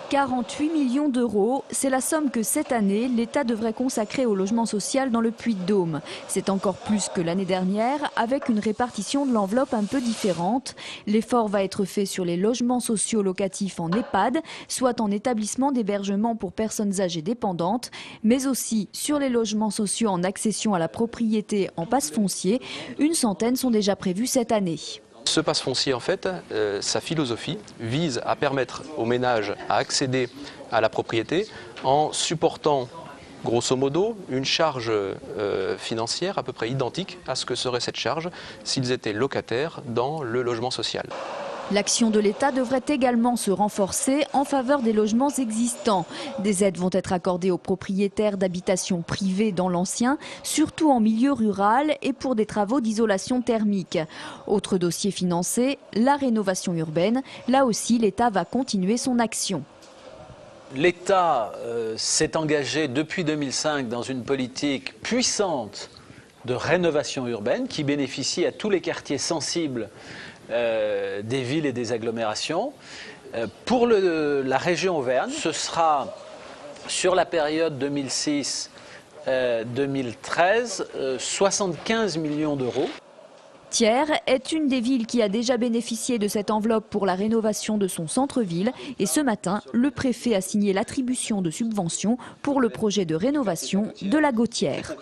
48 millions d'euros, c'est la somme que cette année, l'État devrait consacrer au logement social dans le Puy-de-Dôme. C'est encore plus que l'année dernière, avec une répartition de l'enveloppe un peu différente. L'effort va être fait sur les logements sociaux locatifs en EHPAD, soit en établissement d'hébergement pour personnes âgées dépendantes, mais aussi sur les logements sociaux en accession à la propriété en passe foncier. Une centaine sont déjà prévus cette année. Ce passe foncier, en fait, sa philosophie vise à permettre aux ménages à accéder à la propriété en supportant, grosso modo, une charge financière à peu près identique à ce que serait cette charge s'ils étaient locataires dans le logement social. L'action de l'État devrait également se renforcer en faveur des logements existants. Des aides vont être accordées aux propriétaires d'habitations privées dans l'ancien, surtout en milieu rural et pour des travaux d'isolation thermique. Autre dossier financé, la rénovation urbaine. Là aussi, l'État va continuer son action. L'État s'est engagé depuis 2005 dans une politique puissante de rénovation urbaine qui bénéficie à tous les quartiers sensibles des villes et des agglomérations. Pour la région Auvergne, ce sera sur la période 2006-2013 75 millions d'euros. Thiers est une des villes qui a déjà bénéficié de cette enveloppe pour la rénovation de son centre-ville. Et ce matin, le préfet a signé l'attribution de subventions pour le projet de rénovation de la Gautière.